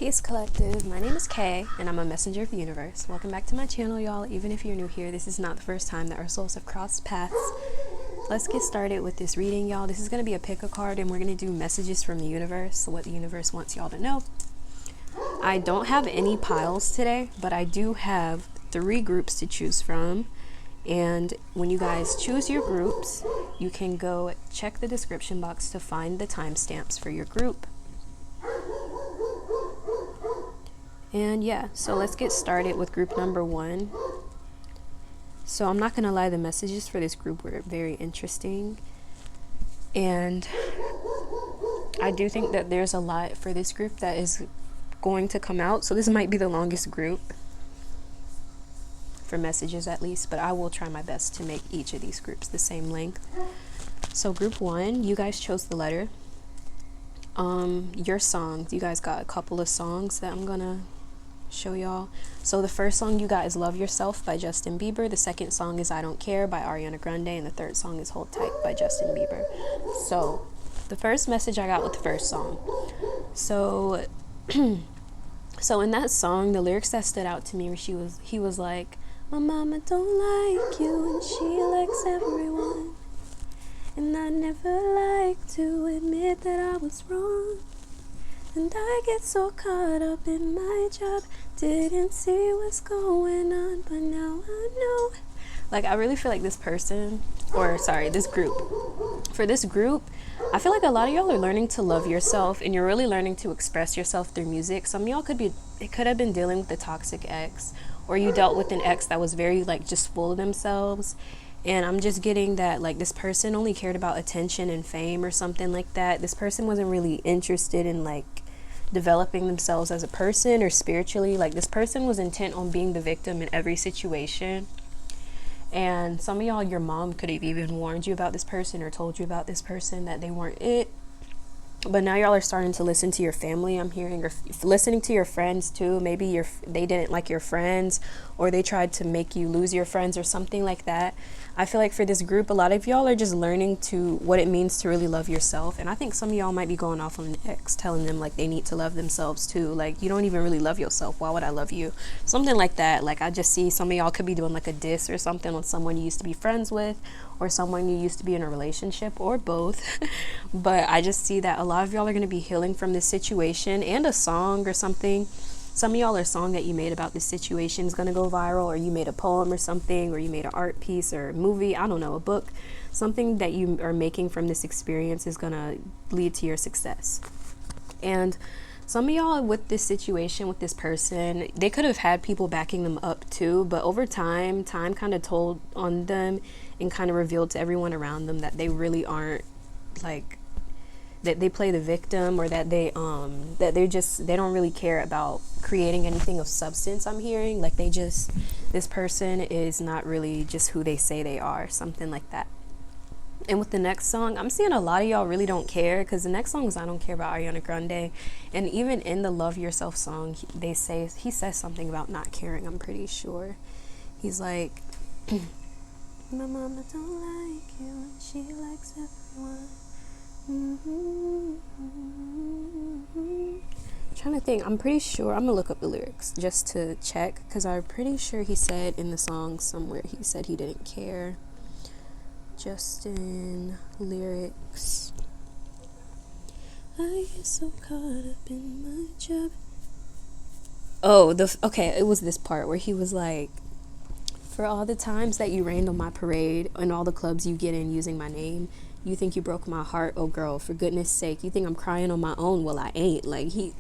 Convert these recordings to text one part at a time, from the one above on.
Peace Collective. My name is Kay, and I'm a messenger of the universe. Welcome back to my channel, y'all. Even if you're new here, this is not the first time that our souls have crossed paths. Let's get started with this reading, y'all. This is going to be a pick a card, and we're going to do messages from the universe, what the universe wants y'all to know. I don't have any piles today, but I do have 3 groups to choose from. And when you guys choose your groups, you can go check the description box to find the timestamps for your group. And yeah, so let's get started with group number 1. So I'm not gonna lie, the messages for this group were very interesting, and I do think that there's a lot for this group that is going to come out. So this might be the longest group for messages, at least, but I will try my best to make each of these groups the same length. So group 1, you guys chose the letter. Your songs, you guys got a couple of songs that I'm gonna show y'all. So the first song you got is Love Yourself by Justin Bieber. The second song is I Don't Care by Ariana Grande, and the third song is Hold Tight by Justin Bieber. So the first message I got with the first song. So so in that song, the lyrics that stood out to me were he was like, my mama don't like you and she likes everyone, and I never like to admit that I was wrong. And I get so caught up in my job, didn't see what's going on, but now I know. Like, I really feel like this person, or sorry, this group. For this group, I feel like a lot of y'all are learning to love yourself, and you're really learning to express yourself through music. Some of y'all could have been dealing with a toxic ex, or you dealt with an ex that was very, like, just full of themselves. And I'm just getting that, like, this person only cared about attention and fame or something like that. This person wasn't really interested in, like, developing themselves as a person or spiritually. Like, this person was intent on being the victim in every situation. And some of y'all, your mom could have even warned you about this person or told you about this person, that they weren't it. But now y'all are starting to listen to your family, I'm hearing, or listening to your friends too. Maybe they didn't like your friends, or they tried to make you lose your friends or something like that. I feel like for this group, a lot of y'all are just learning to what it means to really love yourself. And I think some of y'all might be going off on an ex, telling them like they need to love themselves too. Like, you don't even really love yourself. Why would I love you? Something like that. Like, I just see some of y'all could be doing like a diss or something on someone you used to be friends with, or someone you used to be in a relationship, or both. But I just see that a lot of y'all are going to be healing from this situation, and a song or something. Some of y'all, a song that you made about this situation is going to go viral, or you made a poem or something, or you made an art piece or a movie, I don't know, a book. Something that you are making from this experience is going to lead to your success. And some of y'all with this situation, with this person, they could have had people backing them up too, but over time kind of told on them and kind of revealed to everyone around them that they really aren't, like, that they play the victim, or that they don't really care about creating anything of substance. I'm hearing like this person is not really just who they say they are, something like that. And with the next song, I'm seeing a lot of y'all really don't care, because the next song is I Don't Care by Ariana Grande. And even in the Love Yourself song, he says something about not caring, I'm pretty sure. He's like, my mama don't like you and she likes everyone. Trying to think, I'm pretty sure, I'm gonna look up the lyrics just to check, because I'm pretty sure he said in the song somewhere, he said he didn't care. Justin lyrics. I get so caught up in my job. Oh, okay, it was this part where he was like, for all the times that you rained on my parade and all the clubs you get in using my name, you think you broke my heart, oh girl, for goodness sake, you think I'm crying on my own? Well, I ain't. Like, he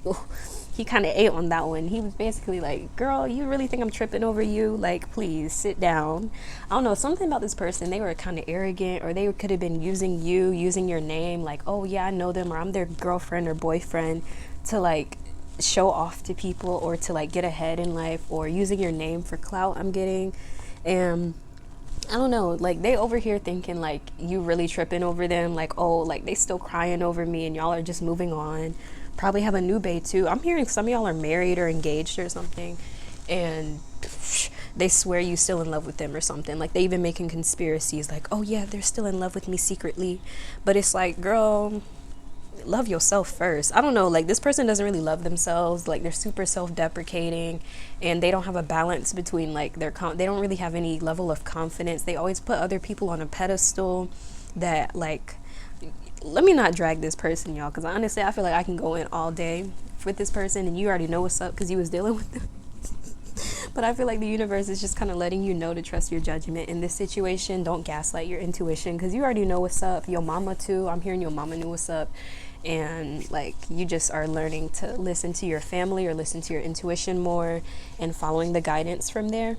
kind of ate on that one. He was basically like, girl, you really think I'm tripping over you? Like, please sit down. I don't know, something about this person, they were kind of arrogant, or they could have been using your name, like, oh yeah, I know them, or I'm their girlfriend or boyfriend, to like show off to people, or to like get ahead in life, or using your name for clout, I'm getting. And I don't know, like, they over here thinking like you really tripping over them, like, oh, like they still crying over me and y'all are just moving on. Probably have a new bae too. I'm hearing some of y'all are married or engaged or something, and they swear you still in love with them or something. Like, they even making conspiracies like, oh yeah, they're still in love with me secretly. But it's like, girl, love yourself first. I don't know, like this person doesn't really love themselves. Like they're super self-deprecating, and they don't have a balance between like they don't really have any level of confidence. They always put other people on a pedestal that like, let me not drag this person, y'all, because honestly I feel like I can go in all day with this person and you already know what's up because you was dealing with them. But I feel like the universe is just kind of letting you know to trust your judgment in this situation. Don't gaslight your intuition because you already know what's up. Your mama too. I'm hearing your mama knew what's up. And like you just are learning to listen to your family or listen to your intuition more and following the guidance from there.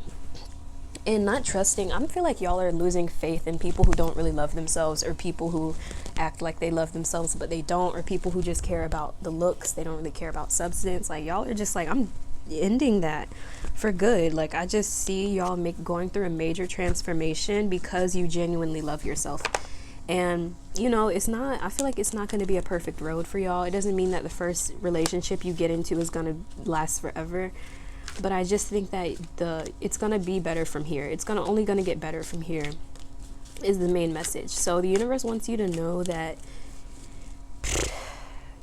And not trusting. I feel like y'all are losing faith in people who don't really love themselves, or people who act like they love themselves but they don't, or people who just care about the looks. They don't really care about substance. Like y'all are just like, I'm ending that for good. Like I just see y'all going through a major transformation because you genuinely love yourself. And you know, it's not, I feel like it's not going to be a perfect road for y'all. It doesn't mean that the first relationship you get into is going to last forever, but I just think that it's going to be better from here. It's only going to get better from here is the main message. So the universe wants you to know that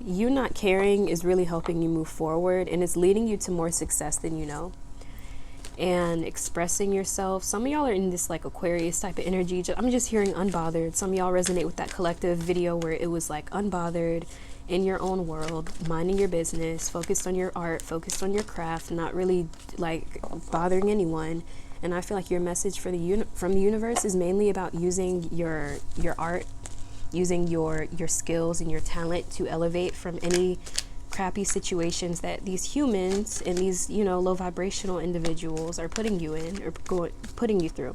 you not caring is really helping you move forward, and it's leading you to more success than you know. And expressing yourself. Some of y'all are in this like Aquarius type of energy. I'm just hearing unbothered. Some of y'all resonate with that collective video where it was like unbothered, in your own world, minding your business, focused on your art, focused on your craft, not really like bothering anyone. And I feel like your message for from the universe is mainly about using your art, using your skills and your talent to elevate from any crappy situations that these humans and these, you know, low vibrational individuals are putting you in or putting you through.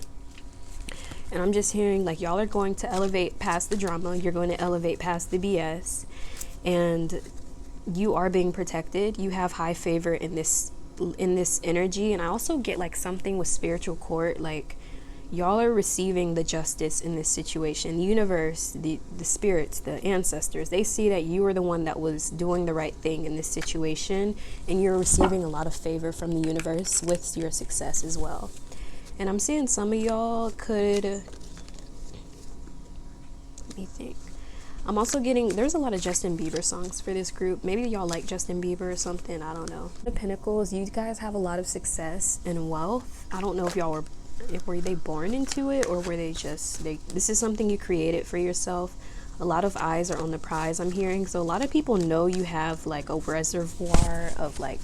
And I'm just hearing like y'all are going to elevate past the drama. You're going to elevate past the BS, and you are being protected. You have high favor in this energy. And I also get like something with spiritual court, like y'all are receiving the justice in this situation. The universe, the spirits, the ancestors, they see that you are the one that was doing the right thing in this situation, and you're receiving a lot of favor from the universe with your success as well. And I'm seeing some of y'all could, let me think. I'm also getting, there's a lot of Justin Bieber songs for this group. Maybe y'all like Justin Bieber or something, I don't know. The Pentacles, you guys have a lot of success and wealth. I don't know if y'all were they born into it, or were they just, this is something you created for yourself. A lot of eyes are on the prize, I'm hearing. So a lot of people know you have like a reservoir of like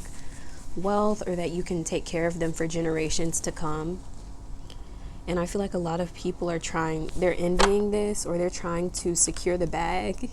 wealth, or that you can take care of them for generations to come. And I feel like a lot of people are they're envying this, or they're trying to secure the bag.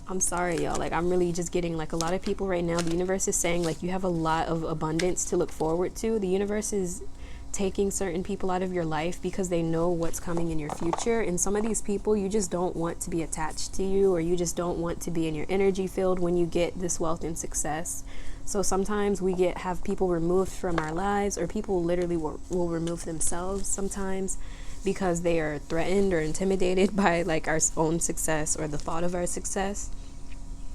I'm sorry, y'all. Like, I'm really just getting like a lot of people right now. The universe is saying like you have a lot of abundance to look forward to. The universe is taking certain people out of your life because they know what's coming in your future. And some of these people, you just don't want to be attached to you, or you just don't want to be in your energy field when you get this wealth and success. So sometimes we have people removed from our lives, or people literally will remove themselves sometimes because they are threatened or intimidated by like our own success or the thought of our success.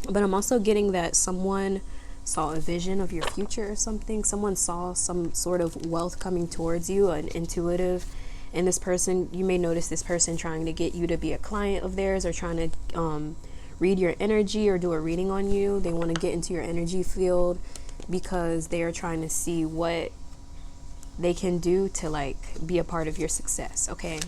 But I'm also getting that someone saw a vision of your future or something. Someone saw some sort of wealth coming towards you, an intuitive. And this person, you may notice this person trying to get you to be a client of theirs, or trying to read your energy or do a reading on you. They want to get into your energy field because they are trying to see what they can do to like be a part of your success. Okay.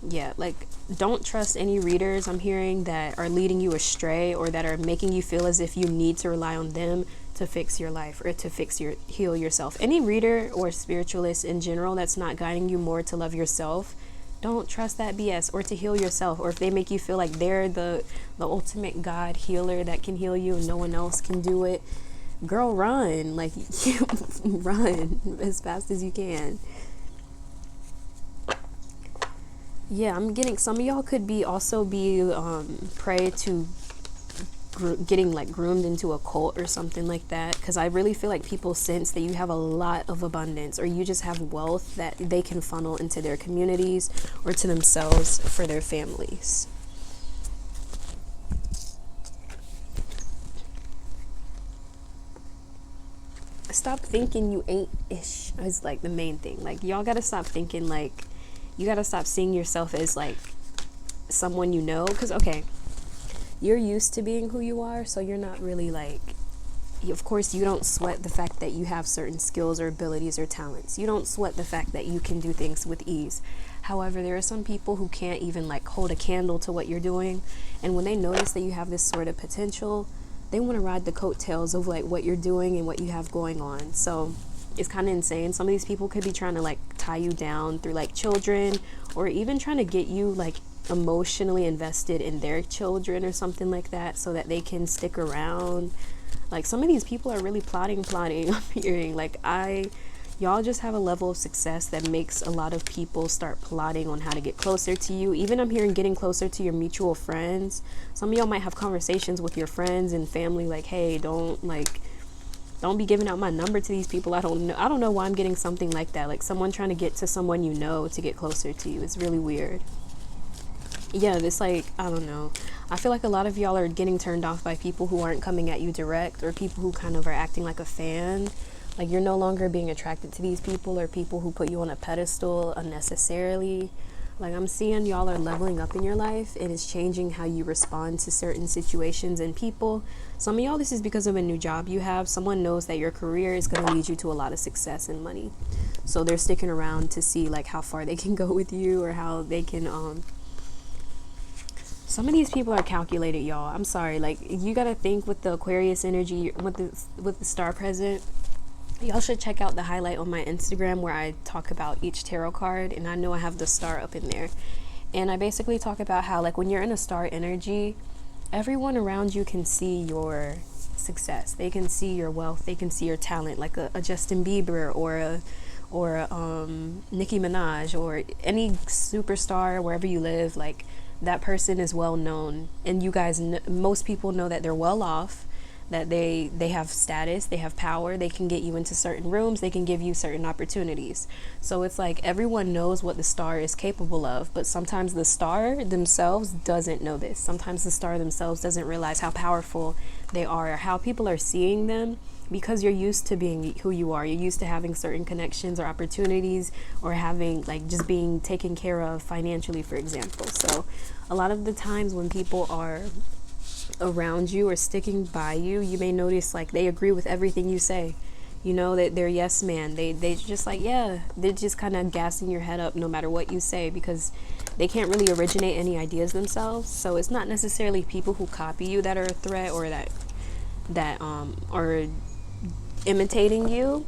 Yeah, like don't trust any readers I'm hearing that are leading you astray, or that are making you feel as if you need to rely on them to fix your life, or to heal yourself. Any reader or spiritualist in general that's not guiding you more to love yourself, don't trust that BS, or to heal yourself. Or if they make you feel like they're the ultimate God healer that can heal you and no one else can do it, girl, run. Like, run as fast as you can. Yeah, I'm getting some of y'all could be prey to getting like groomed into a cult or something like that, because I really feel like people sense that you have a lot of abundance, or you just have wealth that they can funnel into their communities or to themselves for their families. Stop thinking you ain't ish is like the main thing. Like, y'all gotta stop thinking like, you gotta stop seeing yourself as like someone you know. Because okay, you're used to being who you are, so you're not really like, of course, you don't sweat the fact that you have certain skills or abilities or talents. You don't sweat the fact that you can do things with ease. However, there are some people who can't even like hold a candle to what you're doing. And when they notice that you have this sort of potential, they want to ride the coattails of like what you're doing and what you have going on. So it's kind of insane. Some of these people could be trying to like tie you down through like children, or even trying to get you like emotionally invested in their children or something like that, so that they can stick around. Like, some of these people are really plotting. I'm hearing like, y'all just have a level of success that makes a lot of people start plotting on how to get closer to you. Even I'm hearing getting closer to your mutual friends. Some of y'all might have conversations with your friends and family like, hey, don't be giving out my number to these people. I don't know why I'm getting something like that, like someone trying to get to someone you know to get closer to you. It's really weird. Yeah, this, like, I don't know. I feel like a lot of y'all are getting turned off by people who aren't coming at you direct, or people who kind of are acting like a fan. Like, you're no longer being attracted to these people, or people who put you on a pedestal unnecessarily. Like, I'm seeing y'all are leveling up in your life, and it's changing how you respond to certain situations and people. Some of y'all, this is because of a new job you have. Someone knows that your career is going to lead you to a lot of success and money. So they're sticking around to see, like, how far they can go with you, or how they can, some of these people are calculated, y'all. I'm sorry. Like, you got to think with the Aquarius energy, with the star present. Y'all should check out the highlight on my Instagram where I talk about each tarot card, and I know I have the star up in there. And I basically talk about how, like, when you're in a star energy, everyone around you can see your success. They can see your wealth. They can see your talent, like a Justin Bieber or a Nicki Minaj, or any superstar wherever you live. Like, that person is well known, and you guys, most people know that they're well off, that they have status, they have power, they can get you into certain rooms, they can give you certain opportunities. So it's like everyone knows what the star is capable of, but sometimes the star themselves doesn't know this. Sometimes the star themselves doesn't realize how powerful they are, or how people are seeing them, because you're used to being who you are. You're used to having certain connections or opportunities, or having, like, just being taken care of financially, for example. So a lot of the times when people are around you or sticking by you, you may notice like they agree with everything you say. You know, that they're yes man. They just like, yeah, they're just kind of gassing your head up no matter what you say, because they can't really originate any ideas themselves. So it's not necessarily people who copy you that are a threat, or that are imitating you.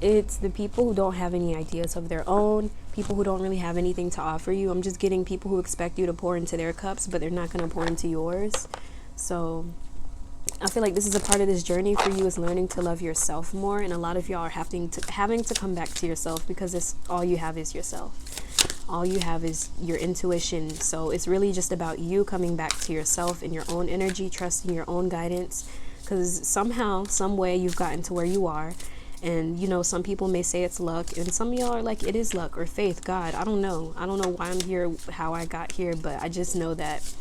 It's the people who don't have any ideas of their own, people who don't really have anything to offer you. I'm just getting people who expect you to pour into their cups, but they're not going to pour into yours. So I feel like this is a part of this journey for you, is learning to love yourself more. And a lot of y'all are having to come back to yourself, because it's all you have is yourself. All you have is your intuition. So it's really just about you coming back to yourself and your own energy, trusting your own guidance, because somehow, some way, you've gotten to where you are. And, you know, some people may say it's luck, and some of y'all are like, it is luck or faith, God. I don't know why I'm here, how I got here, but I just know that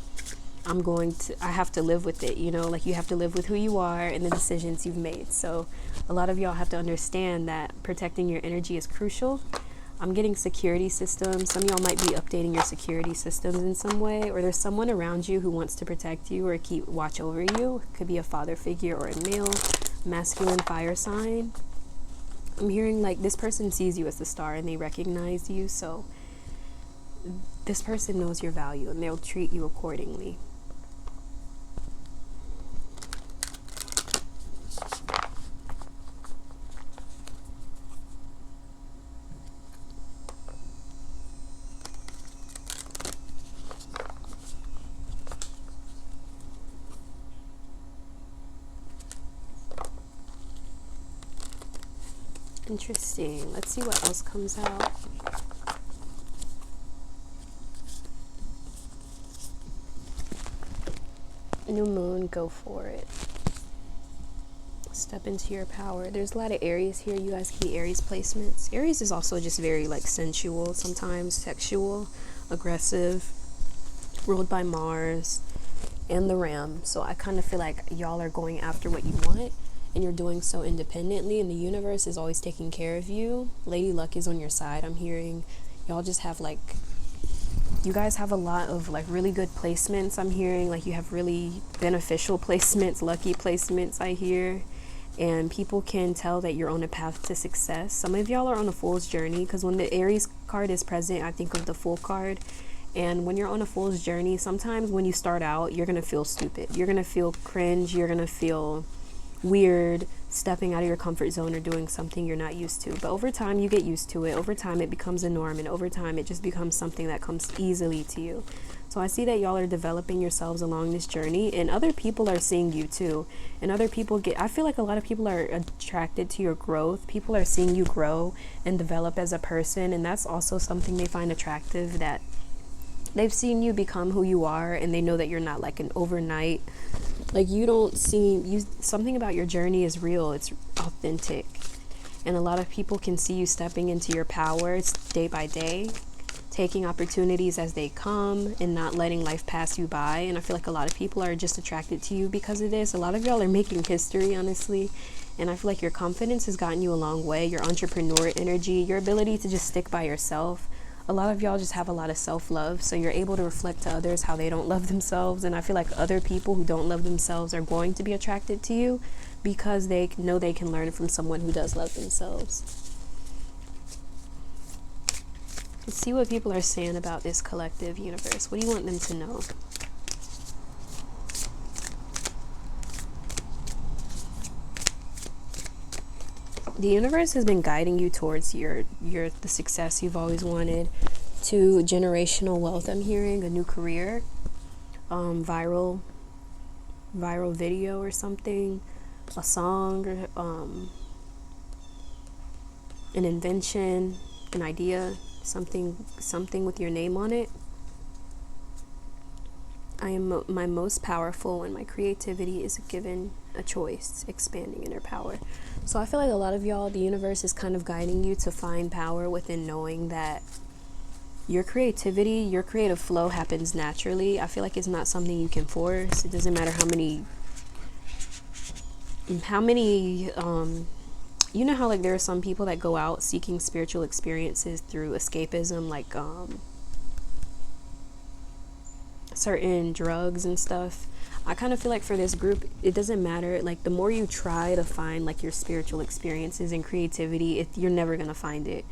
I have to live with it, you know, like, you have to live with who you are and the decisions you've made. So a lot of y'all have to understand that protecting your energy is crucial. I'm getting security systems. Some of y'all might be updating your security systems in some way, or there's someone around you who wants to protect you or keep watch over you. It could be a father figure or a male, masculine fire sign. I'm hearing like this person sees you as the star and they recognize you. So this person knows your value and they'll treat you accordingly. Interesting. Let's see what else comes out. New moon, go for it. Step into your power. There's a lot of Aries here. You guys can be Aries placements. Aries is also just very like sensual, sometimes sexual, aggressive, ruled by Mars and the Ram. So I kind of feel like y'all are going after what you want, and you're doing so independently, and the universe is always taking care of you. Lady Luck is on your side. I'm hearing y'all just have like You guys have a lot of like really good placements. I'm hearing like you have really beneficial placements, lucky placements, I hear. And people can tell that you're on a path to success. Some of y'all are on a fool's journey, because when the Aries card is present, I think of the Fool card. And when you're on a fool's journey, sometimes when you start out, you're going to feel stupid. You're going to feel cringe. You're going to feel weird stepping out of your comfort zone or doing something you're not used to. But over time, you get used to it. Over time, it becomes a norm. And over time, it just becomes something that comes easily to you. So I see that y'all are developing yourselves along this journey, and other people are seeing you too. And other people I feel like a lot of people are attracted to your growth. People are seeing you grow and develop as a person. And that's also something they find attractive, that they've seen you become who you are, and they know that you're not like an overnight, like you don't seem, something about your journey is real. It's authentic. And a lot of people can see you stepping into your power. It's day by day, taking opportunities as they come and not letting life pass you by. And I feel like a lot of people are just attracted to you because of this. A lot of y'all are making history, honestly. And I feel like your confidence has gotten you a long way. Your entrepreneur energy, your ability to just stick by yourself. A lot of y'all just have a lot of self-love, so you're able to reflect to others how they don't love themselves. And I feel like other people who don't love themselves are going to be attracted to you because they know they can learn from someone who does love themselves. Let's see what people are saying about this collective universe. What do you want them to know? The universe has been guiding you towards the success you've always wanted, to generational wealth. I'm hearing a new career, viral video or something, a song, or an invention, an idea, something with your name on it. I am my most powerful when my creativity is given a choice, expanding inner power. So I feel like a lot of y'all, the universe is kind of guiding you to find power within knowing that your creativity, your creative flow happens naturally. I feel like it's not something you can force. It doesn't matter how many you know how like there are some people that go out seeking spiritual experiences through escapism, like certain drugs and stuff. I kind of feel like for this group, it doesn't matter. Like the more you try to find like your spiritual experiences and creativity, you're never gonna find it.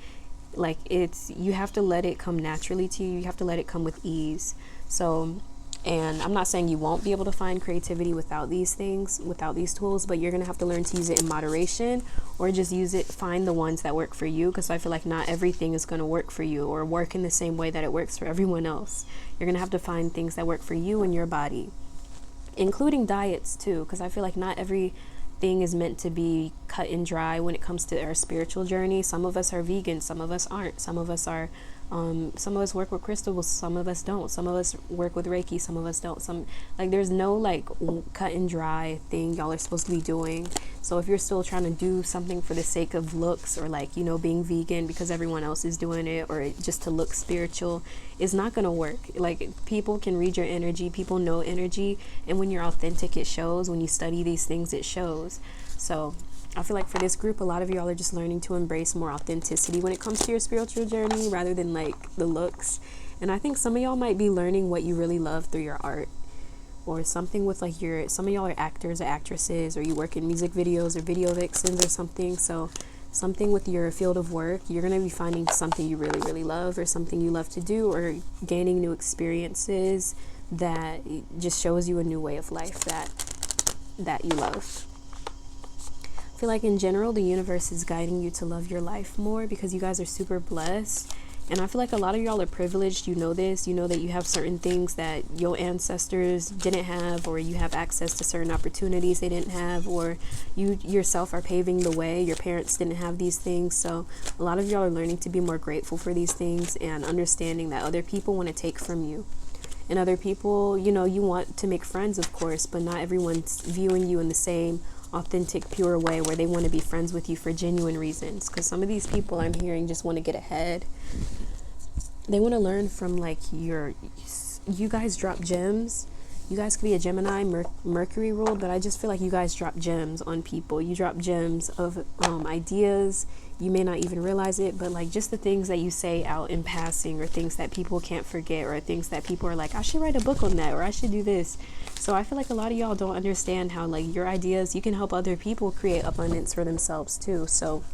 Like you have to let it come naturally to you. You have to let it come with ease. So, and I'm not saying you won't be able to find creativity without these things, without these tools, but you're gonna have to learn to use it in moderation, or just find the ones that work for you. Because I feel like not everything is gonna work for you or work in the same way that it works for everyone else. You're gonna have to find things that work for you and your body, including diets too, because I feel like not everything is meant to be cut and dry when it comes to our spiritual journey. Some of us are vegan, some of us aren't. Some of us work with crystals, some of us don't. Some of us work with Reiki, some of us don't. There's no like cut and dry thing y'all are supposed to be doing. So if you're still trying to do something for the sake of looks, or like, you know, being vegan because everyone else is doing it, or just to look spiritual, it's not gonna work. Like, people can read your energy, people know energy, and when you're authentic, it shows. When you study these things, it shows. So I feel like for this group, a lot of y'all are just learning to embrace more authenticity when it comes to your spiritual journey, rather than like the looks. And I think some of y'all might be learning what you really love through your art, or something with like some of y'all are actors or actresses, or you work in music videos or video vixens or something. So something with your field of work, you're going to be finding something you really, really love, or something you love to do, or gaining new experiences that just shows you a new way of life that you love. I feel like in general, the universe is guiding you to love your life more, because you guys are super blessed. And I feel like a lot of y'all are privileged. You know this. You know that you have certain things that your ancestors didn't have, or you have access to certain opportunities they didn't have, or you yourself are paving the way. Your parents didn't have these things. So a lot of y'all are learning to be more grateful for these things, and understanding that other people want to take from you. And other people, you know, you want to make friends, of course, but not everyone's viewing you in the same authentic, pure way where they want to be friends with you for genuine reasons. Because some of these people I'm hearing just want to get ahead. They want to learn from like you guys drop gems. You guys could be a Gemini, Mercury ruled, but I just feel like you guys drop gems on people. You drop gems of ideas. You may not even realize it, but like just the things that you say out in passing, or things that people can't forget, or things that people are like, I should write a book on that, or I should do this. So I feel like a lot of y'all don't understand how like your ideas, you can help other people create abundance for themselves too. So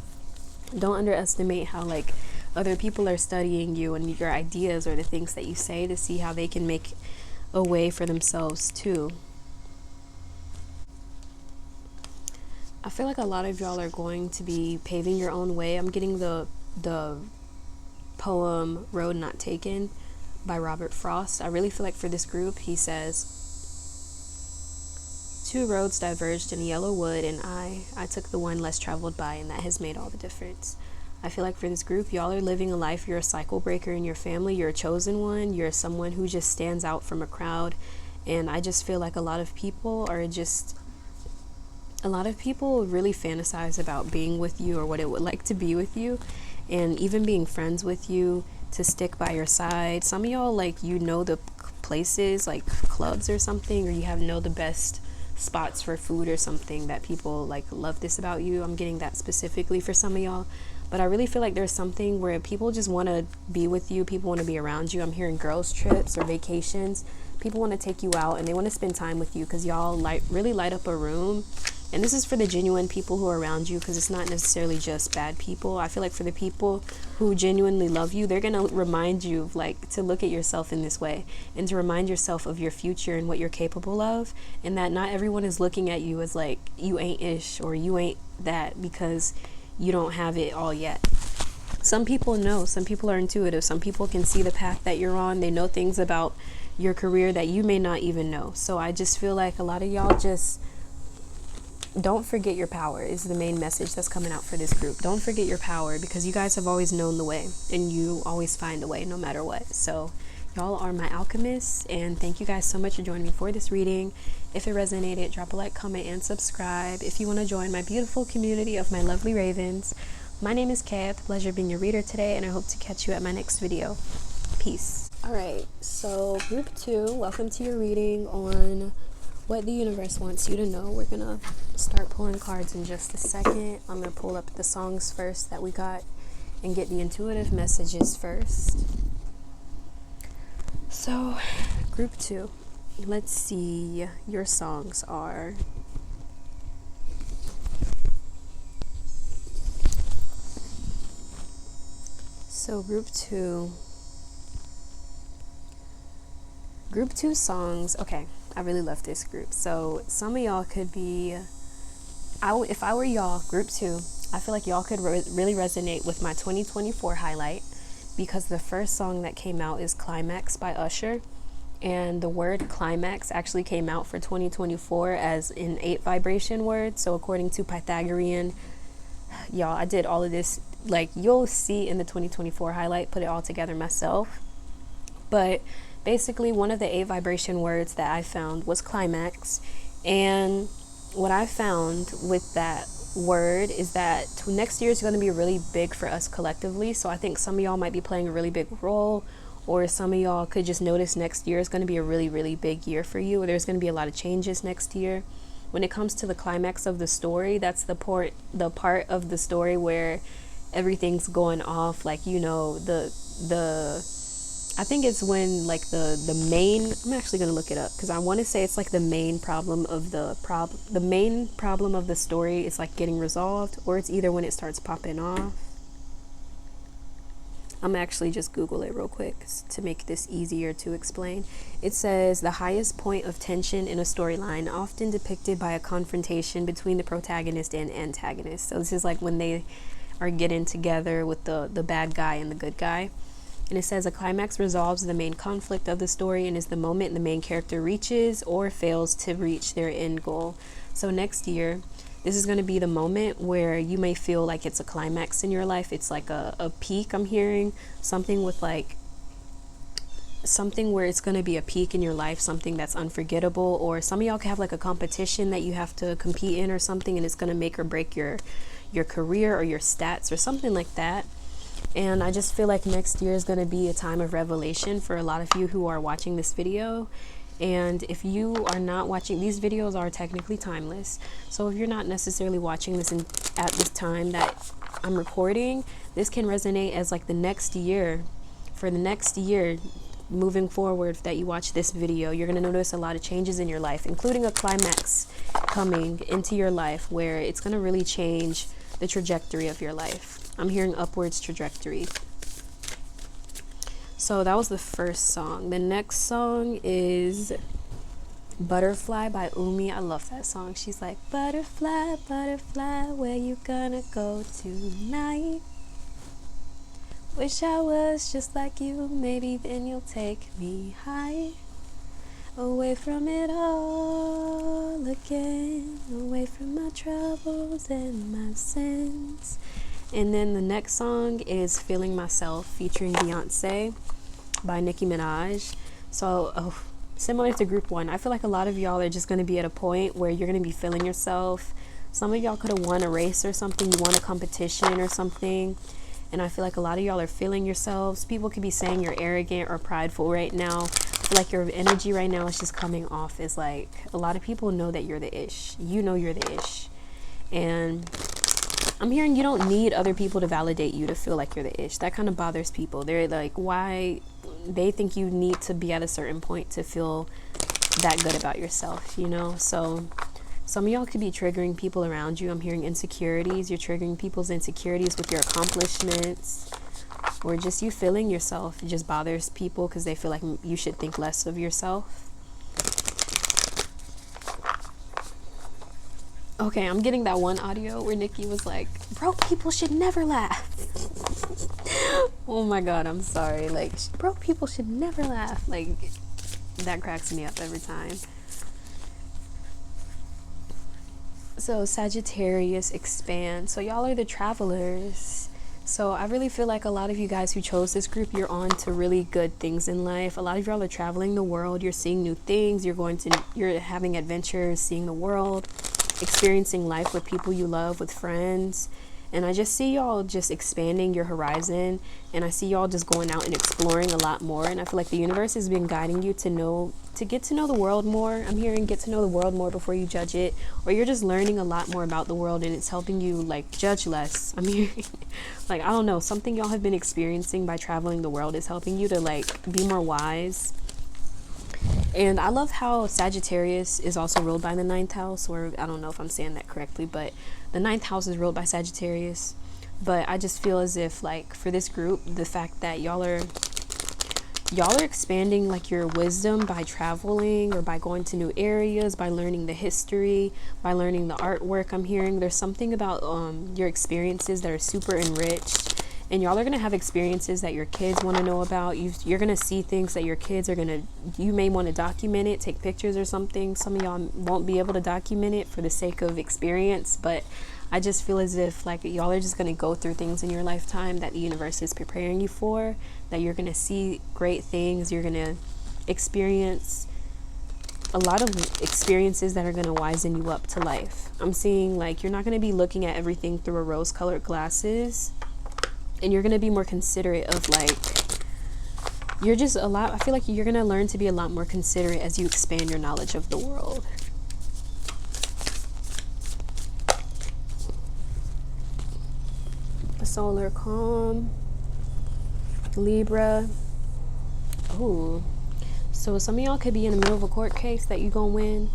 don't underestimate how like other people are studying you and your ideas, or the things that you say, to see how they can make a way for themselves too. I feel like a lot of y'all are going to be paving your own way. I'm getting the poem Road Not Taken by Robert Frost. I really feel like for this group, he says, two roads diverged in a yellow wood, and I took the one less traveled by, and that has made all the difference. I feel like for this group, y'all are living a life. You're a cycle breaker in your family. You're a chosen one. You're someone who just stands out from a crowd. And I just feel like a lot of people really fantasize about being with you, or what it would like to be with you, and even being friends with you, to stick by your side. Some of y'all, like, you know the places, like clubs or something, or you know the best spots for food or something, that people like love this about you. I'm getting that specifically for some of y'all. But I really feel like there's something where people just want to be with you. People want to be around you. I'm hearing girls' trips or vacations. People want to take you out and they want to spend time with you, because y'all really light up a room. And this is for the genuine people who are around you, because it's not necessarily just bad people. I feel like for the people who genuinely love you, they're going to remind you of like to look at yourself in this way, and to remind yourself of your future and what you're capable of, and that not everyone is looking at you as like you ain't ish, or you ain't that, because you don't have it all yet. Some people know. Some people are intuitive. Some people can see the path that you're on. They know things about your career that you may not even know. So I just feel like a lot of y'all just don't forget your power is the main message that's coming out for this group. Don't forget your power, because you guys have always known the way, and you always find a way no matter what. So y'all are my alchemists, and thank you guys so much for joining me for this reading. If it resonated, drop a like, comment, and subscribe. If you want to join my beautiful community of my lovely ravens, my name is Kay. I have the pleasure of being your reader today, and I hope to catch you at my next video. Peace. Alright, so group 2, welcome to your reading on what the universe wants you to know. We're going to start pulling cards in just a second. I'm going to pull up the songs first that we got and get the intuitive messages first. So, group 2, let's see. Your songs are so group 2 songs. Okay, I really love this group. So some of y'all could be, if I were y'all, group 2, I feel like y'all could really resonate with my 2024 highlight, because the first song that came out is Climax by Usher, and the word climax actually came out for 2024 as an 8 vibration word. So according to Pythagorean, y'all, I did all of this, like you'll see in the 2024 highlight, put it all together myself. But basically one of the 8 vibration words that I found was climax, and what I found with that word is that next year is going to be really big for us collectively. So I think some of y'all might be playing a really big role, or some of y'all could just notice next year is going to be a really, really big year for you. There's going to be a lot of changes next year. When it comes to the climax of the story, that's the part of the story where everything's going off, like, you know, I think it's when like the main, I'm actually going to look it up, because I want to say it's like the main problem of the main problem of the story is like getting resolved, or it's either when it starts popping off. I'm actually just Google it real quick to make this easier to explain. It says the highest point of tension in a storyline, often depicted by a confrontation between the protagonist and antagonist. So this is like when they are getting together with the bad guy and the good guy. And it says a climax resolves the main conflict of the story and is the moment the main character reaches or fails to reach their end goal. So next year, this is going to be the moment where you may feel like it's a climax in your life. It's like a peak. I'm hearing something with like something where it's going to be a peak in your life, something that's unforgettable, or some of y'all can have like a competition that you have to compete in or something, and it's going to make or break your career or your stats or something like that. And I just feel like next year is going to be a time of revelation for a lot of you who are watching this video. And if you are not watching, these videos are technically timeless. So if you're not necessarily watching this at this time that I'm recording, this can resonate as like the next year. For the next year, moving forward, that you watch this video, you're going to notice a lot of changes in your life, including a climax coming into your life where it's going to really change the trajectory of your life. I'm hearing upwards trajectory. So that was the first song. The next song is Butterfly by Umi. I love that song. She's like, butterfly, butterfly, where you gonna go tonight? Wish I was just like you, maybe then you'll take me high. Away from it all again, away from my troubles and my sins. And then the next song is Feeling Myself featuring Beyonce by Nicki Minaj. So similar to group one, I feel like a lot of y'all are just going to be at a point where you're going to be feeling yourself. Some of y'all could have won a race or something, you won a competition or something, and I feel like a lot of y'all are feeling yourselves. People could be saying you're arrogant or prideful right now. I feel like your energy right now is just coming off as like, a lot of people know that you're the ish. You know you're the ish. And I'm hearing you don't need other people to validate you to feel like you're the ish. That kind of bothers people. They're like, why? They think you need to be at a certain point to feel that good about yourself, you know? So some of y'all could be triggering people around you. I'm hearing insecurities. You're triggering people's insecurities with your accomplishments, or just you feeling yourself. It just bothers people because they feel like you should think less of yourself. Okay, I'm getting that one audio where Nikki was like, broke people should never laugh. Oh my God, I'm sorry. Like, broke people should never laugh. Like, that cracks me up every time. So Sagittarius, expand. So y'all are the travelers. So I really feel like a lot of you guys who chose this group, you're on to really good things in life. A lot of y'all are traveling the world. You're seeing new things. You're having adventures, seeing the world, experiencing life with people you love, with friends. And I just see y'all just expanding your horizon, and I see y'all just going out and exploring a lot more. And I feel like the universe has been guiding you to get to know the world more. I'm hearing get to know the world more before you judge it, or you're just learning a lot more about the world and it's helping you like judge less. I'm hearing like, I don't know, something y'all have been experiencing by traveling the world is helping you to like be more wise. And I love how Sagittarius is also ruled by the 9th house, or I don't know if I'm saying that correctly, but the 9th house is ruled by Sagittarius. But I just feel as if like for this group, the fact that y'all are expanding like your wisdom by traveling, or by going to new areas, by learning the history, by learning the artwork. I'm hearing there's something about your experiences that are super enriched. And y'all are going to have experiences that your kids want to know about. You're going to see things that your kids are going to, you may want to document it, take pictures or something. Some of y'all won't be able to document it for the sake of experience. But I just feel as if like y'all are just going to go through things in your lifetime that the universe is preparing you for, that you're going to see great things. You're going to experience a lot of experiences that are going to wisen you up to life. I'm seeing like you're not going to be looking at everything through a rose-colored glasses. And you're going to be more considerate of like, I feel like you're going to learn to be a lot more considerate as you expand your knowledge of the world. Solar calm, Libra. Oh, so some of y'all could be in the middle of a court case that you gonna win.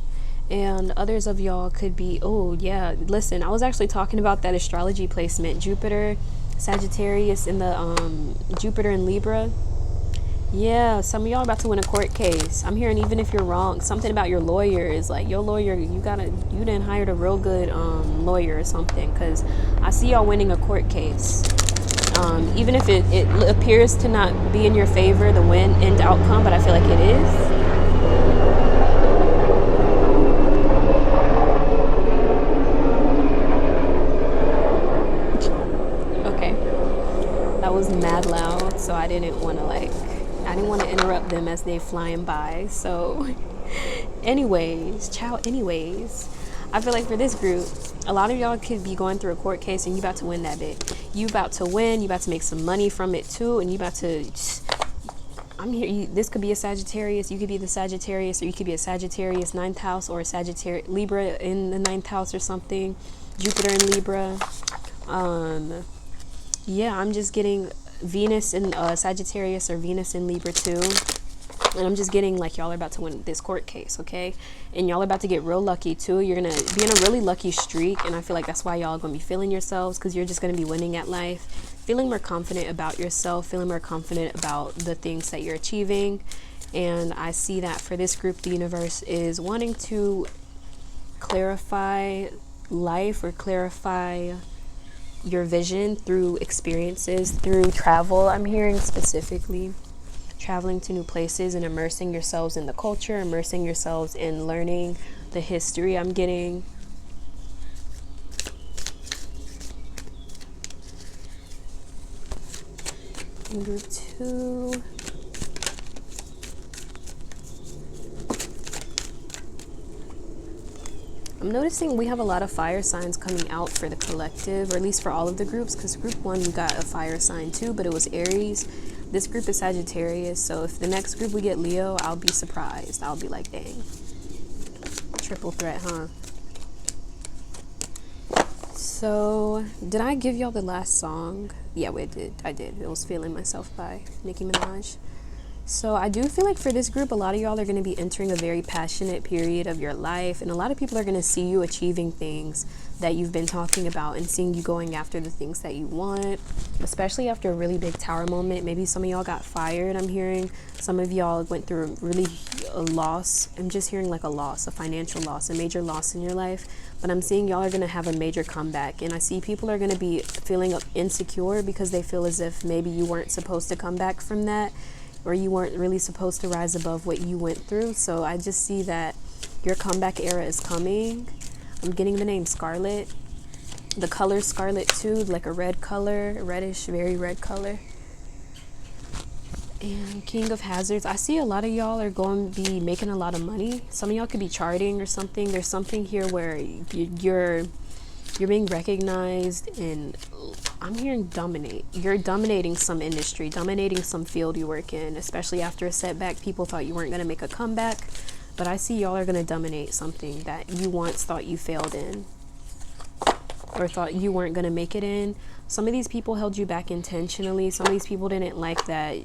And others of y'all could be, oh yeah, listen, I was actually talking about that astrology placement, Jupiter, Sagittarius in the Jupiter in Libra. Yeah, some of y'all about to win a court case. I'm hearing even if you're wrong, something about your lawyer is like, your lawyer, you didn't hire a real good lawyer or something, because I see y'all winning a court case. Even if it appears to not be in your favor, the end outcome, but I feel like it is. That was mad loud, so I didn't want to interrupt them as they flying by. So anyways, I feel like for this group, a lot of y'all could be going through a court case and you about to win that bit. You about to win, you about to make some money from it too, and you about to, I'm here. This could be a Sagittarius. You could be the Sagittarius, or you could be a Sagittarius ninth house, or a Sagittarius Libra in the ninth house or something. Jupiter in Libra. Yeah, I'm just getting Venus in Sagittarius or Venus in Libra too. And I'm just getting like y'all are about to win this court case, okay? And y'all are about to get real lucky too. You're gonna be in a really lucky streak, and I feel like that's why y'all are gonna be feeling yourselves, because you're just gonna be winning at life, feeling more confident about yourself, feeling more confident about the things that you're achieving. And I see that for this group, the universe is wanting to clarify life or clarify your vision through experiences, through travel. I'm hearing specifically traveling to new places and immersing yourselves in the culture, immersing yourselves in learning the history. I'm getting in group 2. I'm noticing we have a lot of fire signs coming out for the collective, or at least for all of the groups, because group 1 we got a fire sign too, but it was Aries. This group is Sagittarius, so if the next group we get Leo, I'll be surprised. I'll be like, dang. Triple threat, huh? So, did I give y'all the last song? Yeah, I did. It was Feeling Myself by Nicki Minaj. So I do feel like for this group, a lot of y'all are going to be entering a very passionate period of your life, and a lot of people are going to see you achieving things that you've been talking about and seeing you going after the things that you want, especially after a really big tower moment. Maybe some of y'all got fired. I'm hearing some of y'all went through a loss. I'm just hearing like a loss, a financial loss, a major loss in your life. But I'm seeing y'all are going to have a major comeback, and I see people are going to be feeling insecure because they feel as if maybe you weren't supposed to come back from that, or you weren't really supposed to rise above what you went through. So I just see that your comeback era is coming. I'm getting the name Scarlet. The color Scarlet too, like a red color, reddish, very red color. And King of Hazards. I see a lot of y'all are going to be making a lot of money. Some of y'all could be charting or something. There's something here where you're being recognized, and I'm hearing dominate. You're dominating some industry, dominating some field you work in, especially after a setback. People thought you weren't going to make a comeback, but I see y'all are going to dominate something that you once thought you failed in or thought you weren't going to make it in. Some of these people held you back intentionally. Some of these people didn't like that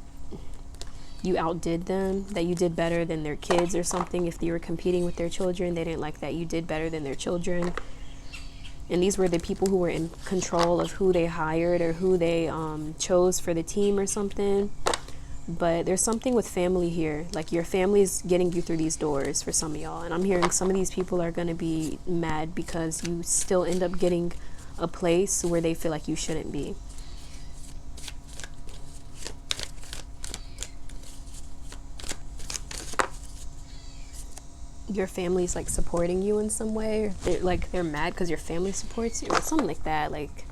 you outdid them, that you did better than their kids or something. If you were competing with their children, they didn't like that you did better than their children. And these were the people who were in control of who they hired or who they chose for the team or something. But there's something with family here. Like your family is getting you through these doors for some of y'all. And I'm hearing some of these people are going to be mad because you still end up getting a place where they feel like you shouldn't be. Your family's like supporting you in some way, or they're mad because your family supports you or something like that. Like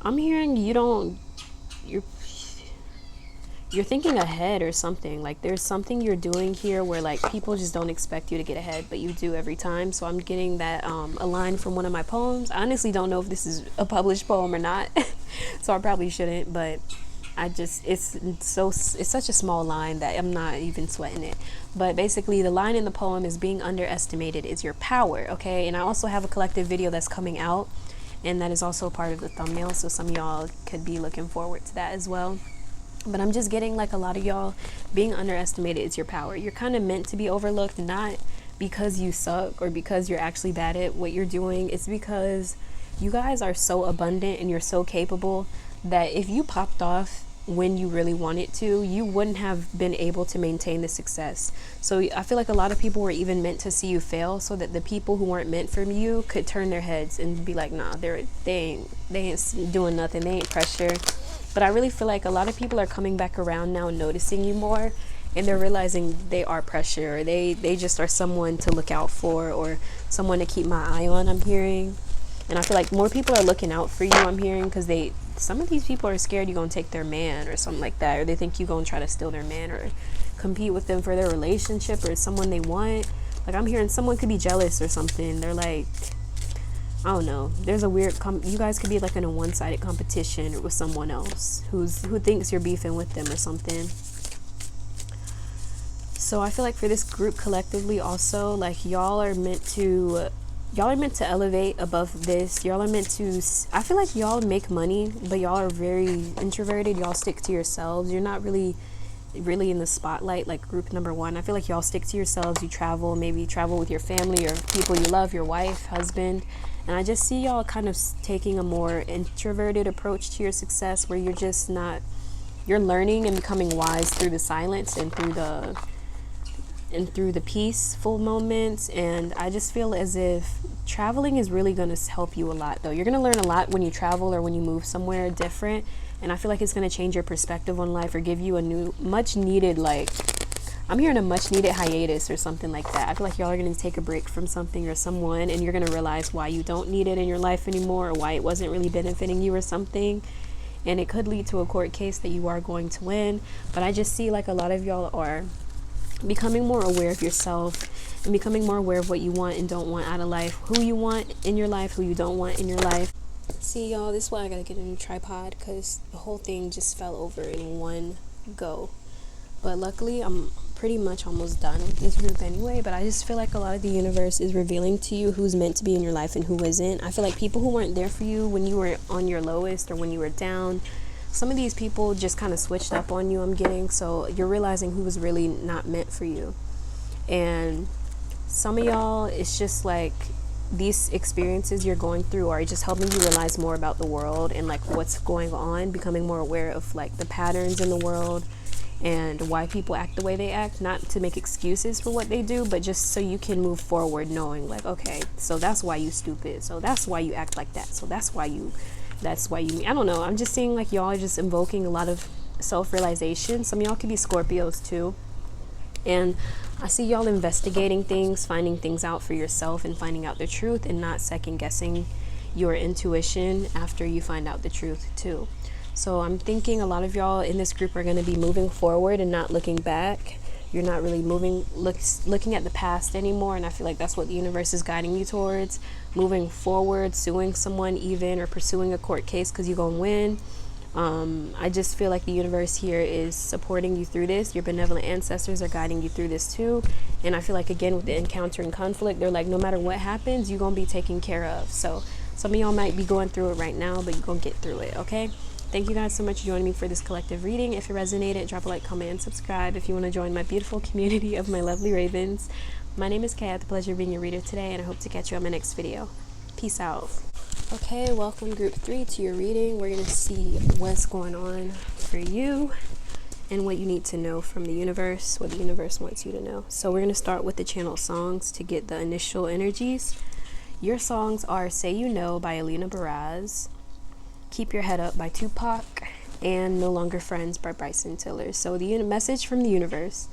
I'm hearing you're thinking ahead or something. Like there's something you're doing here where like people just don't expect you to get ahead, but you do every time. So I'm getting that a line from one of my poems. I honestly don't know if this is a published poem or not, so I probably shouldn't, but it's such a small line that I'm not even sweating it. But basically the line in the poem is, being underestimated is your power. Okay, and I also have a collective video that's coming out, and that is also part of the thumbnail, so some of y'all could be looking forward to that as well. But I'm just getting like a lot of y'all, being underestimated is your power. You're kind of meant to be overlooked, not because you suck or because you're actually bad at what you're doing. It's because you guys are so abundant and you're so capable that if you popped off when you really wanted to, you wouldn't have been able to maintain the success. So I feel like a lot of people were even meant to see you fail so that the people who weren't meant for you could turn their heads and be like, nah, they ain't doing nothing, they ain't pressure. But I really feel like a lot of people are coming back around now, noticing you more, and they're realizing they are pressure, or they just are someone to look out for, or someone to keep my eye on, I'm hearing. And I feel like more people are looking out for you, I'm hearing, because some of these people are scared you're going to take their man or something like that, or they think you're going to try to steal their man or compete with them for their relationship or someone they want. Like I'm hearing someone could be jealous or something. They're like, I don't know, there's a weird you guys could be like in a one-sided competition with someone else who thinks you're beefing with them or something. So I feel like for this group collectively also, like y'all are meant to elevate above this. Y'all are meant to, I feel like y'all make money, but y'all are very introverted. Y'all stick to yourselves. You're not really in the spotlight like group number one. I feel like y'all stick to yourselves. You travel, maybe travel with your family or people you love, your wife, husband. And I just see y'all kind of taking a more introverted approach to your success, where you're just not, you're learning and becoming wise through the silence and through the peaceful moments. And I just feel as if traveling is really going to help you a lot, though. You're going to learn a lot when you travel or when you move somewhere different, and I feel like it's going to change your perspective on life or give you a new, much needed, like, I'm hearing a much needed hiatus or something like that. I feel like y'all are going to take a break from something or someone, and you're going to realize why you don't need it in your life anymore, or why it wasn't really benefiting you or something. And it could lead to a court case that you are going to win. But I just see like a lot of y'all are becoming more aware of yourself and becoming more aware of what you want and don't want out of life, who you want in your life, who you don't want in your life. See, y'all, this is why I gotta get a new tripod, because the whole thing just fell over in one go. But luckily I'm pretty much almost done with this group anyway. But I just feel like a lot of the universe is revealing to you who's meant to be in your life and who isn't. I feel like people who weren't there for you when you were on your lowest or when you were down, some of these people just kind of switched up on you, I'm getting. So you're realizing who was really not meant for you. And some of y'all, it's just like these experiences you're going through are just helping you realize more about the world and like what's going on, becoming more aware of like the patterns in the world and why people act the way they act. Not to make excuses for what they do, but just so you can move forward knowing like, okay, so that's why you stupid, so that's why you act like that, so that's why you I don't know, I'm just seeing like y'all are just invoking a lot of self-realization. Some of y'all could be Scorpios too, and I see y'all investigating things, finding things out for yourself and finding out the truth, and not second guessing your intuition after you find out the truth too. So I'm thinking a lot of y'all in this group are going to be moving forward and not looking back. You're not really looking at the past anymore, and I feel like that's what the universe is guiding you towards. Moving forward, suing someone even, or pursuing a court case because you're going to win. I just feel like the universe here is supporting you through this. Your benevolent ancestors are guiding you through this too. And I feel like, again, with the encountering conflict, they're like, no matter what happens, you're going to be taken care of. So some of y'all might be going through it right now, but you're going to get through it, okay? Thank you guys so much for joining me for this collective reading. If it resonated, drop a like, comment, and subscribe if you want to join my beautiful community of my lovely ravens. My name is Kay. I had the pleasure of being your reader today, and I hope to catch you on my next video. Peace out. Okay, welcome group 3 to your reading. We're going to see what's going on for you and what you need to know from the universe, what the universe wants you to know. So we're going to start with the channel songs to get the initial energies. Your songs are Say You Know by Alina Baraz, Keep Your Head Up by Tupac, and No Longer Friends by Bryson Tiller. So the message from the universe.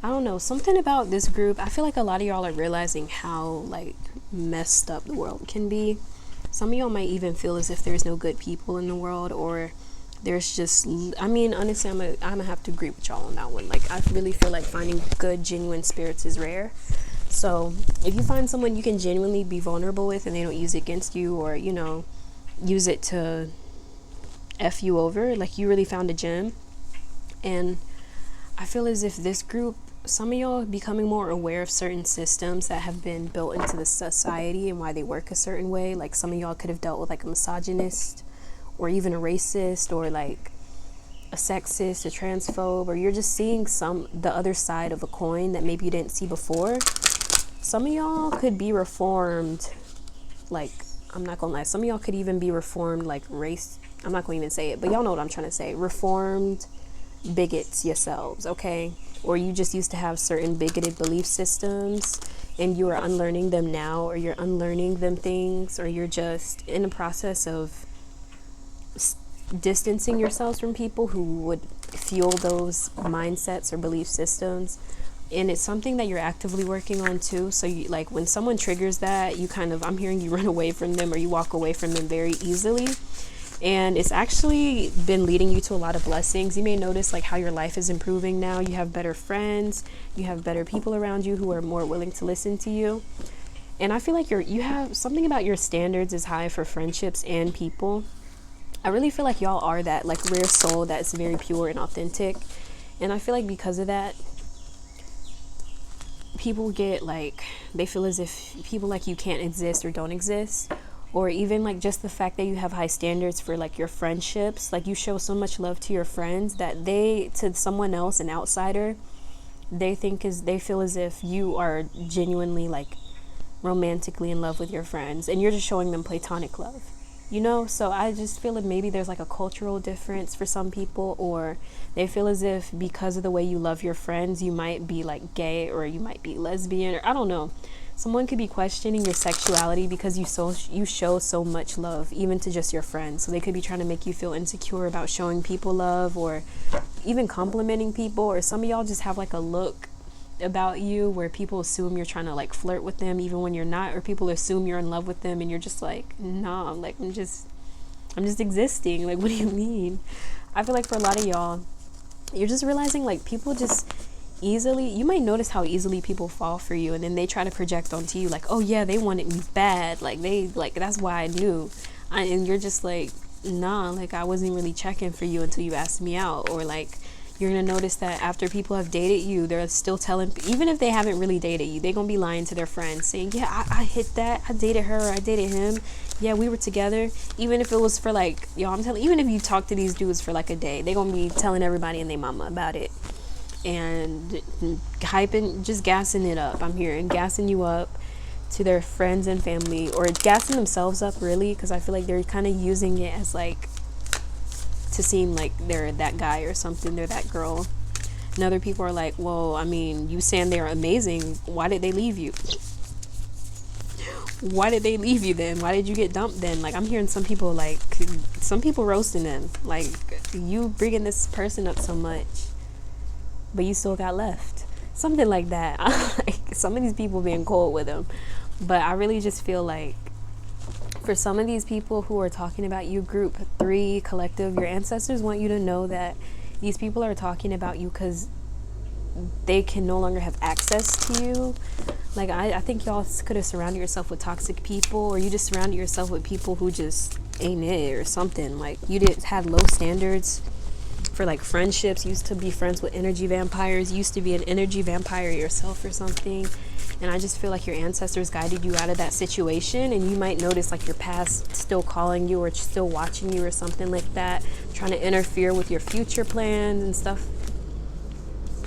I don't know, something about this group, I feel like a lot of y'all are realizing how like messed up the world can be. Some of y'all might even feel as if there's no good people in the world, or there's just, I mean, honestly, I'm gonna have to agree with y'all on that one. Like, I really feel like finding good, genuine spirits is rare. So if you find someone you can genuinely be vulnerable with and they don't use it against you, or, you know, use it to F you over, like you really found a gem. And I feel as if this group, some of y'all are becoming more aware of certain systems that have been built into the society and why they work a certain way. Like some of y'all could have dealt with like a misogynist, or even a racist, or like a sexist, a transphobe, or you're just seeing the other side of a coin that maybe you didn't see before. Some of y'all could be reformed, like, I'm not gonna lie, some of y'all could even be reformed like race, I'm not gonna even say it, but y'all know what I'm trying to say, reformed bigots yourselves, okay? Or you just used to have certain bigoted belief systems and you are unlearning them now, or you're unlearning them things, or you're just in the process of distancing yourselves from people who would fuel those mindsets or belief systems. And it's something that you're actively working on too. So you, like, when someone triggers that, you kind of, I'm hearing you run away from them, or you walk away from them very easily. and it's actually been leading you to a lot of blessings. You may notice like how your life is improving now. You have better friends, you have better people around you who are more willing to listen to you. And I feel like you have something about your standards is high for friendships and people. I really feel like y'all are that like rare soul that's very pure and authentic. And I feel like because of that, people get like, they feel as if people like you can't exist or don't exist. Or even like just the fact that you have high standards for like your friendships, like you show so much love to your friends that they, to someone else, an outsider, they feel as if you are genuinely like romantically in love with your friends, and you're just showing them platonic love, you know? So I just feel like maybe there's like a cultural difference for some people, or they feel as if because of the way you love your friends, you might be like gay, or you might be lesbian, or I don't know. Someone could be questioning your sexuality because you show so much love, even to just your friends. So they could be trying to make you feel insecure about showing people love, or even complimenting people. Or some of y'all just have like a look about you where people assume you're trying to like flirt with them even when you're not, or people assume you're in love with them and you're just like, nah, like I'm just existing. Like, what do you mean? I feel like for a lot of y'all, you're just realizing like people just easily, you might notice how easily people fall for you, and then they try to project onto you like, oh yeah, they wanted me bad, like they, like that's why I knew. And you're just like, nah, like I wasn't really checking for you until you asked me out. Or like, you're gonna notice that after people have dated you, they're still telling, even if they haven't really dated you, they're gonna be lying to their friends saying, yeah, I hit that, I dated her, or I dated him, yeah, we were together. Even if it was for like, yo, I'm telling, even if you talk to these dudes for like a day, they're gonna be telling everybody and their mama about it, and hyping, just gassing it up. I'm hearing gassing you up to their friends and family, or gassing themselves up really, because I feel like they're kind of using it as like to seem like they're that guy or something, they're that girl. And other people are like, well, I mean, you saying they're amazing, why did they leave you? Why did they leave you then? Why did you get dumped then? Like, I'm hearing some people roasting them, like, you bringing this person up so much, but you still got left, something like that. Like, some of these people being cold with them. But I really just feel like for some of these people who are talking about you, group 3 collective, your ancestors want you to know that these people are talking about you because they can no longer have access to you. Like, I think y'all could have surrounded yourself with toxic people, or you just surrounded yourself with people who just ain't it or something. Like, you had low standards for like friendships, used to be friends with energy vampires, used to be an energy vampire yourself or something. And I just feel like your ancestors guided you out of that situation, and you might notice like your past still calling you or still watching you or something like that, trying to interfere with your future plans and stuff.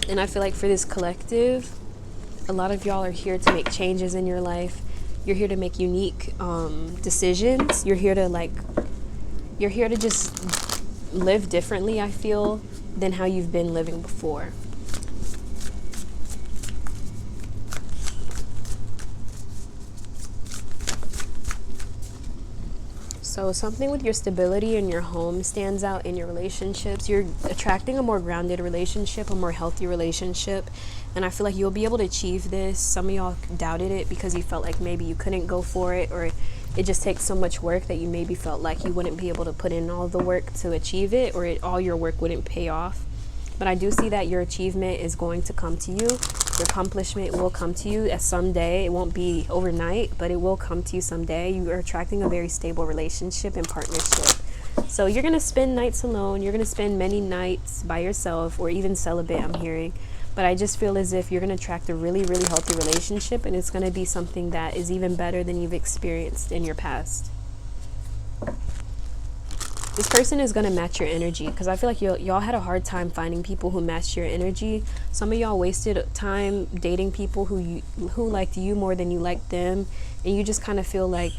And I feel like for this collective, a lot of y'all are here to make changes in your life. You're here to make unique decisions. You're here to just live differently, I feel, than how you've been living before. So something with your stability in your home stands out in your relationships. You're attracting a more grounded relationship, a more healthy relationship. And I feel like you'll be able to achieve this. Some of y'all doubted it because you felt like maybe you couldn't go for it, or it just takes so much work that you maybe felt like you wouldn't be able to put in all the work to achieve it, or all your work wouldn't pay off. But I do see that your achievement is going to come to you. Your accomplishment will come to you at someday. It won't be overnight, but it will come to you someday. You are attracting a very stable relationship and partnership. So you're going to spend nights alone. You're going to spend many nights by yourself, or even celibate, I'm hearing. But I just feel as if you're going to attract a really, really healthy relationship, and it's going to be something that is even better than you've experienced in your past. This person is going to match your energy, because I feel like y'all had a hard time finding people who matched your energy. Some of y'all wasted time dating people who liked you more than you liked them, and you just kind of feel like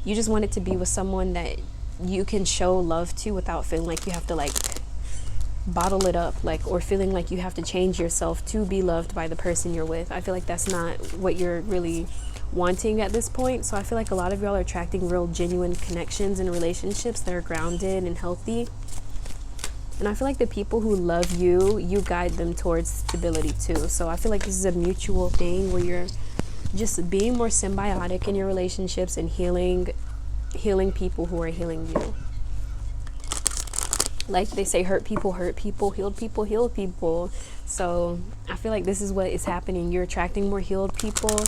you just wanted to be with someone that you can show love to without feeling like you have to like bottle it up, like, or feeling like you have to change yourself to be loved by the person you're with. I feel like that's not what you're really wanting at this point. So I feel like a lot of y'all are attracting real genuine connections and relationships that are grounded and healthy. And I feel like the people who love you, you guide them towards stability too. So I feel like this is a mutual thing where you're just being more symbiotic in your relationships and healing people who are healing you. Like they say, hurt people, healed people, heal people. So I feel like this is what is happening. You're attracting more healed people,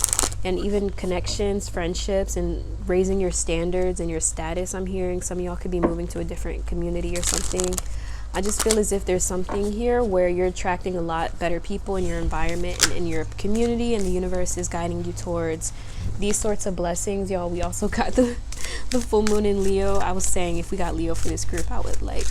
and even connections, friendships, and raising your standards and your status. I'm hearing some of y'all could be moving to a different community or something. I just feel as if there's something here where you're attracting a lot better people in your environment and in your community, and the universe is guiding you towards these sorts of blessings. Y'all, we also got the full moon in Leo. I was saying if we got Leo for this group, I would like,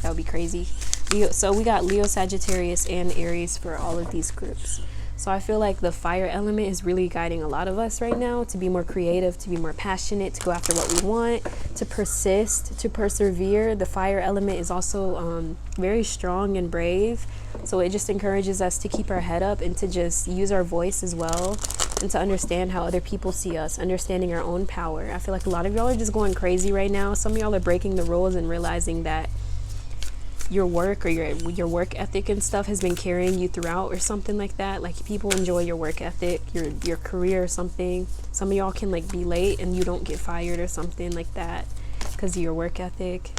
that would be crazy. Leo, so we got Leo, Sagittarius, and Aries for all of these groups. So I feel like the fire element is really guiding a lot of us right now to be more creative, to be more passionate, to go after what we want, to persist, to persevere. The fire element is also very strong and brave. So it just encourages us to keep our head up and to just use our voice as well, and to understand how other people see us, understanding our own power. I feel like a lot of y'all are just going crazy right now. Some of y'all are breaking the rules and realizing that your work or your work ethic and stuff has been carrying you throughout or something like that. Like people enjoy your work ethic, your career or something. Some of y'all can like be late and you don't get fired or something like that because of your work ethic.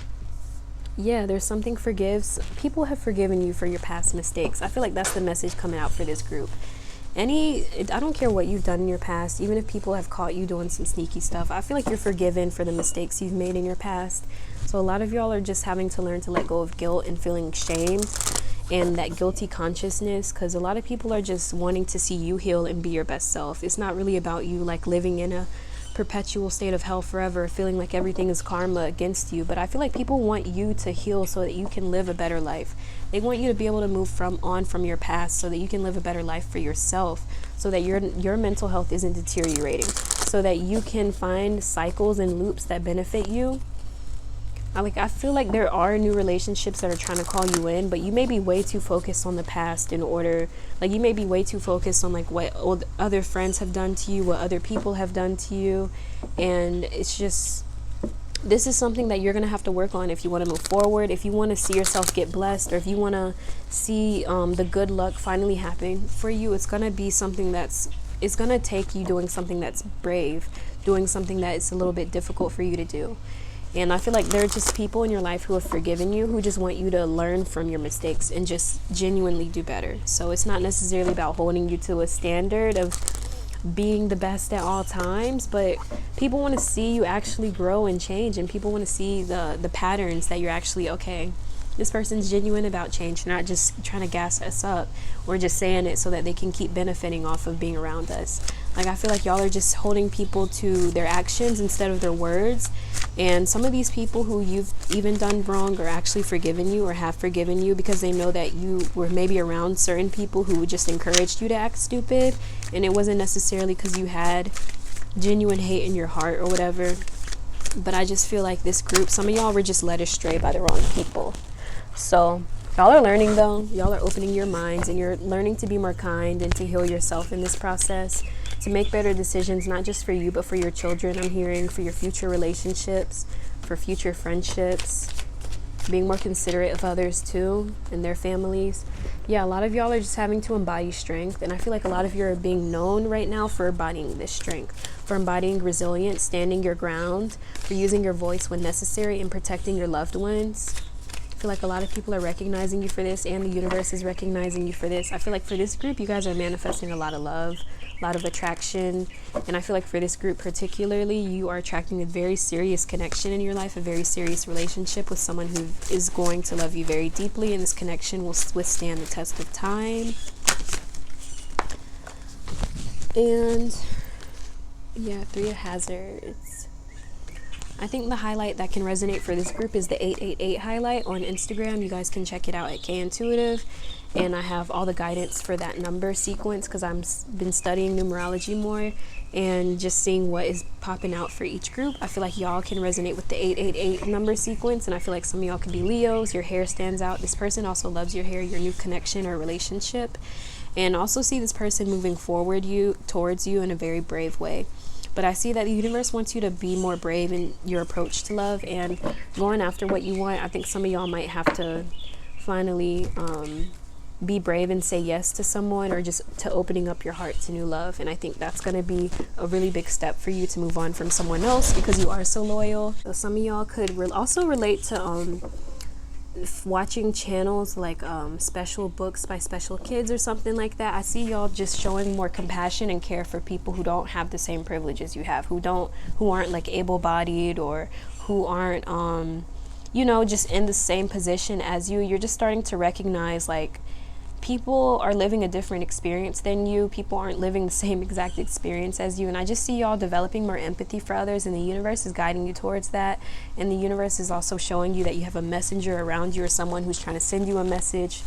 Yeah, there's something forgives. People have forgiven you for your past mistakes. I feel like that's the message coming out for this group. I don't care what you've done in your past, even if people have caught you doing some sneaky stuff, I feel like you're forgiven for the mistakes you've made in your past. So a lot of y'all are just having to learn to let go of guilt and feeling shamed and that guilty consciousness, because a lot of people are just wanting to see you heal and be your best self. It's not really about you like living in a perpetual state of hell forever, feeling like everything is karma against you. But I feel like people want you to heal so that you can live a better life. They want you to be able to move from your past so that you can live a better life for yourself, so that your mental health isn't deteriorating, so that you can find cycles and loops that benefit you. I feel like there are new relationships that are trying to call you in, but you may be way too focused on the past you may be way too focused on like what other friends have done to you, what other people have done to you. And it's just, this is something that you're going to have to work on if you want to move forward, if you want to see yourself get blessed, or if you want to see the good luck finally happen for you. It's going to be something it's going to take you doing something that's brave, doing something that is a little bit difficult for you to do. And I feel like there are just people in your life who have forgiven you, who just want you to learn from your mistakes and just genuinely do better. So it's not necessarily about holding you to a standard of being the best at all times, but people want to see you actually grow and change, and people want to see the patterns that you're actually, okay, this person's genuine about change, not just trying to gas us up or just saying it so that they can keep benefiting off of being around us. Like, I feel like y'all are just holding people to their actions instead of their words. And some of these people who you've even done wrong are actually forgiven you or have forgiven you because they know that you were maybe around certain people who just encouraged you to act stupid. And it wasn't necessarily because you had genuine hate in your heart or whatever. But I just feel like this group, some of y'all were just led astray by the wrong people. So y'all are learning though. Y'all are opening your minds and you're learning to be more kind and to heal yourself in this process, to make better decisions, not just for you, but for your children. I'm hearing for your future relationships, for future friendships, being more considerate of others too and their families. Yeah, a lot of y'all are just having to embody strength. And I feel like a lot of you are being known right now for embodying this strength, for embodying resilience, standing your ground, for using your voice when necessary, and protecting your loved ones. I feel like a lot of people are recognizing you for this, and the universe is recognizing you for this. I feel like for this group, you guys are manifesting a lot of love, a lot of attraction. And I feel like for this group particularly, you are attracting a very serious connection in your life, a very serious relationship with someone who is going to love you very deeply, and this connection will withstand the test of time. And yeah, 3 of Hazards. I think the highlight that can resonate for this group is the 888 highlight on Instagram. You guys can check it out at KIntuitive. And I have all the guidance for that number sequence because I've been studying numerology more and just seeing what is popping out for each group. I feel like y'all can resonate with the 888 number sequence, and I feel like some of y'all could be Leos. Your hair stands out. This person also loves your hair, your new connection or relationship. And also see this person moving towards you in a very brave way. But I see that the universe wants you to be more brave in your approach to love and going after what you want. I think some of y'all might have to finally be brave and say yes to someone, or just to opening up your heart to new love. And I think that's going to be a really big step for you to move on from someone else because you are so loyal. So some of y'all could also relate to watching channels like special books by special kids or something like that, I see y'all just showing more compassion and care for people who don't have the same privileges you have, who aren't like able-bodied, or who aren't you know, just in the same position as you. You're just starting to recognize like people are living a different experience than you. People aren't living the same exact experience as you. And I just see y'all developing more empathy for others, and the universe is guiding you towards that. And the universe is also showing you that you have a messenger around you, or someone who's trying to send you a message,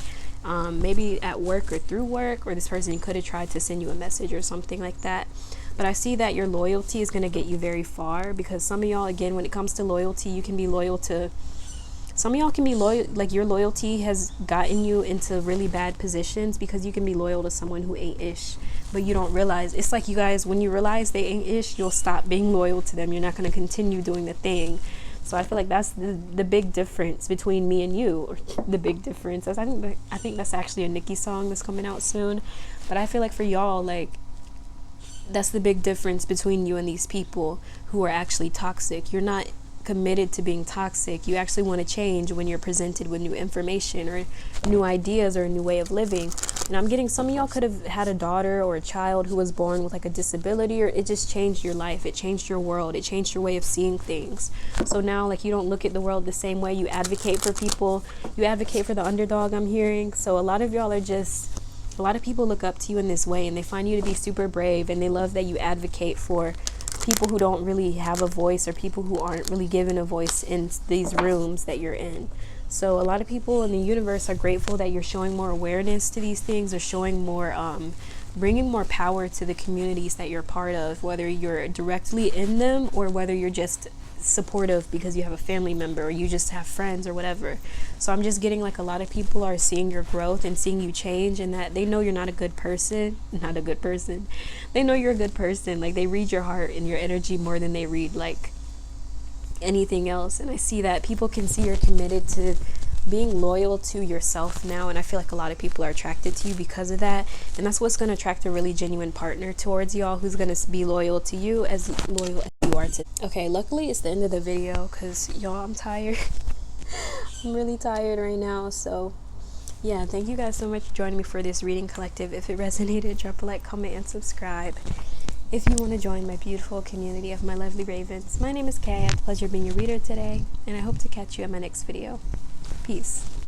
maybe at work or through work, or this person could have tried to send you a message or something like that. But I see that your loyalty is going to get you very far, because some of y'all, again, when it comes to loyalty, you can be loyal to, some of y'all can be loyal, like your loyalty has gotten you into really bad positions because you can be loyal to someone who ain't ish, but you don't realize. It's like, you guys, when you realize they ain't ish, you'll stop being loyal to them. You're not going to continue doing the thing. So I feel like that's the big difference between me and you, or the big difference. I think that's actually a Nicki song that's coming out soon. But I feel like for y'all, like, that's the big difference between you and these people who are actually toxic. You're not committed to being toxic. You actually want to change when you're presented with new information or new ideas or a new way of living. And I'm getting, some of y'all could have had a daughter or a child who was born with like a disability, or it just changed your life. It changed your world. It changed your way of seeing things. So now, like, you don't look at the world the same way. You advocate for people. You advocate for the underdog, I'm hearing. So a lot of y'all are just, a lot of people look up to you in this way, and they find you to be super brave, and they love that you advocate for people who don't really have a voice, or people who aren't really given a voice in these rooms that you're in. So a lot of people in the universe are grateful that you're showing more awareness to these things, or showing more, bringing more power to the communities that you're part of, whether you're directly in them or whether you're just supportive because you have a family member or you just have friends or whatever. So I'm just getting like a lot of people are seeing your growth and seeing you change, and that they know you're not a good person. They know you're a good person. Like, they read your heart and your energy more than they read like anything else. And I see that people can see you're committed to being loyal to yourself now, and I feel like a lot of people are attracted to you because of that. And that's what's going to attract a really genuine partner towards y'all, who's going to be loyal to you, as loyal as you are to. Okay, luckily it's the end of the video, because y'all, I'm tired. I'm really tired right now. So yeah, thank you guys so much for joining me for this reading collective. If it resonated, drop a like, comment, and subscribe if you want to join my beautiful community of my lovely ravens. My name is Kay. I had the pleasure of being your reader today, and I hope to catch you in my next video. Peace.